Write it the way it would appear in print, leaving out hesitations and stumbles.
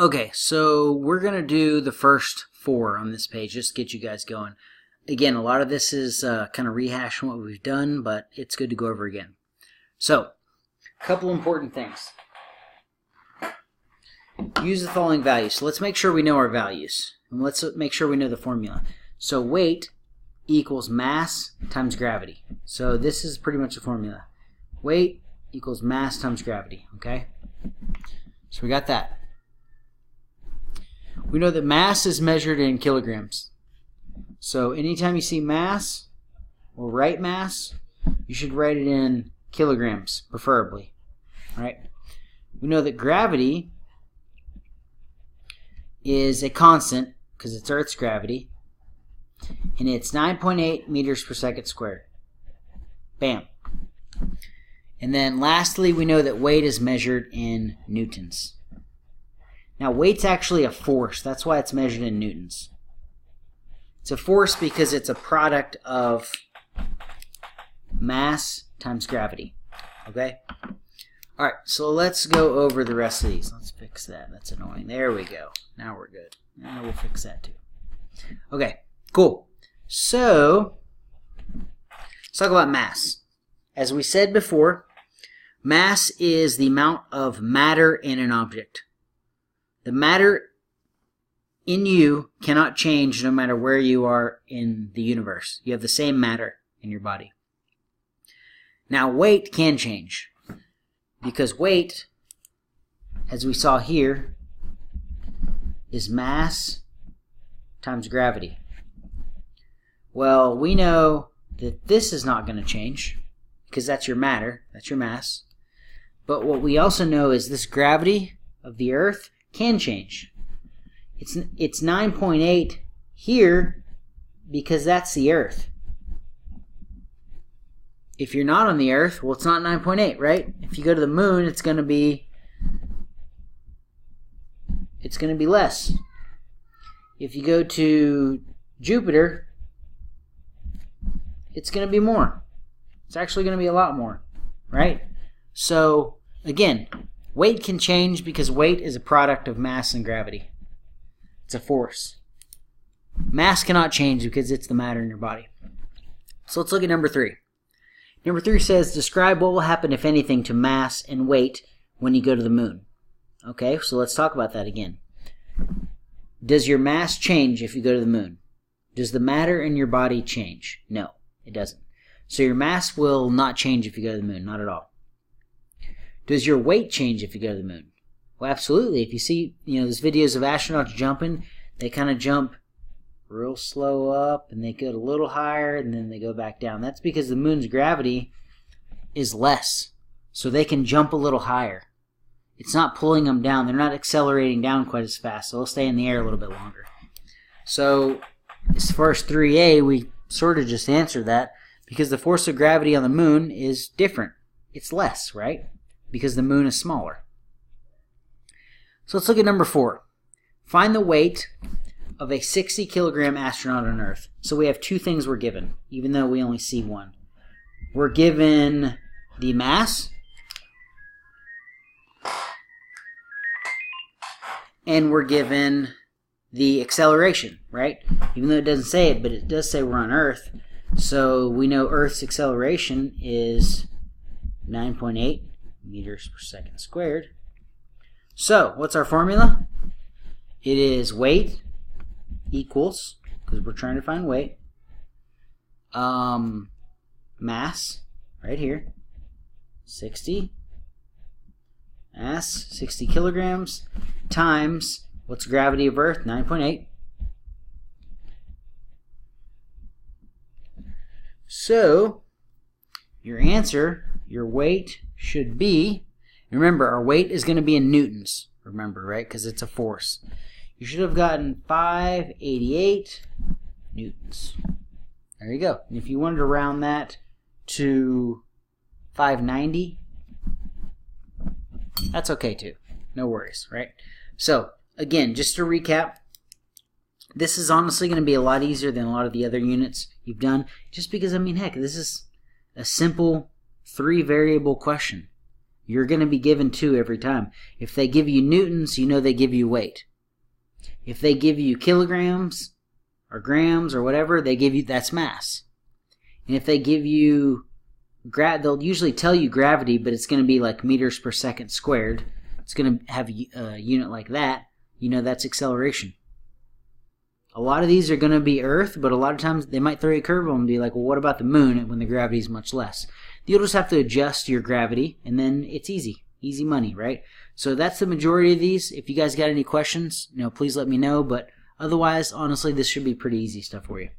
Okay, so we're going to do the first 4 on this page, just to get you guys going. Again, a lot of this is kind of rehashing what we've done, but it's good to go over again. So, a couple important things. Use the following values. So let's make sure we know our values. And let's make sure we know the formula. So weight equals mass times gravity. So this is pretty much the formula. Weight equals mass times gravity, okay? So we got that. We know that mass is measured in kilograms. So anytime you see mass or write mass, you should write it in kilograms, preferably. All right? We know that gravity is a constant because it's Earth's gravity, and it's 9.8 meters per second squared. Bam. And then lastly, we know that weight is measured in newtons. Now, weight's actually a force. That's why it's measured in newtons. It's a force because it's a product of mass times gravity. Okay? All right, so let's go over the rest of these. Let's fix that. That's annoying. There we go. Now we're good. Now we'll fix that too. Okay, cool. So, let's talk about mass. As we said before, mass is the amount of matter in an object. The matter in you cannot change no matter where you are in the universe. You have the same matter in your body. Now, weight can change because weight, as we saw here, is mass times gravity. Well, we know that this is not going to change because that's your matter, that's your mass. But what we also know is this gravity of the Earth can change. It's 9.8 here because that's the Earth. If you're not on the Earth, well, it's not 9.8, right? If you go to the moon, it's going to be less. If you go to Jupiter, it's going to be more. It's actually going to be a lot more, right? So, again, weight can change because weight is a product of mass and gravity. It's a force. Mass cannot change because it's the matter in your body. So let's look at number 3. Number 3 says, describe what will happen, if anything, to mass and weight when you go to the moon. Okay, so let's talk about that again. Does your mass change if you go to the moon? Does the matter in your body change? No, it doesn't. So your mass will not change if you go to the moon, not at all. Does your weight change if you go to the moon? Well, absolutely. If you see, those videos of astronauts jumping, they kind of jump real slow up, and they get a little higher, and then they go back down. That's because the moon's gravity is less, so they can jump a little higher. It's not pulling them down. They're not accelerating down quite as fast, so they'll stay in the air a little bit longer. So as far as 3A, we sort of just answered that because the force of gravity on the moon is different. It's less, right? Because the moon is smaller. So let's look at number 4. Find the weight of a 60 kilogram astronaut on Earth. So we have 2 things we're given, even though we only see one. We're given the mass, and we're given the acceleration, right? Even though it doesn't say it, but it does say we're on Earth. So we know Earth's acceleration is 9.8 meters per second squared. So, what's our formula? It is weight equals, because we're trying to find weight, mass, right here, 60, mass, 60 kilograms, times, what's gravity of Earth? 9.8. So, your answer, your weight should be, remember, our weight is going to be in newtons, remember, right? Because it's a force. You should have gotten 588 newtons. There you go. And if you wanted to round that to 590, that's okay too. No worries, right? So, again, just to recap, this is honestly going to be a lot easier than a lot of the other units you've done, just because, heck, this is a simple 3-variable question. You're going to be given 2 every time. If they give you newtons, you know they give you weight. If they give you kilograms or grams or whatever, they give you, that's mass. And if they give you, they'll usually tell you gravity, but it's going to be like meters per second squared. It's going to have a unit like that. You know that's acceleration. A lot of these are going to be Earth, but a lot of times they might throw you a curveball and be like, well, what about the moon when the gravity is much less? You'll just have to adjust your gravity, and then it's easy. Easy money, right? So that's the majority of these. If you guys got any questions, please let me know. But otherwise, honestly, this should be pretty easy stuff for you.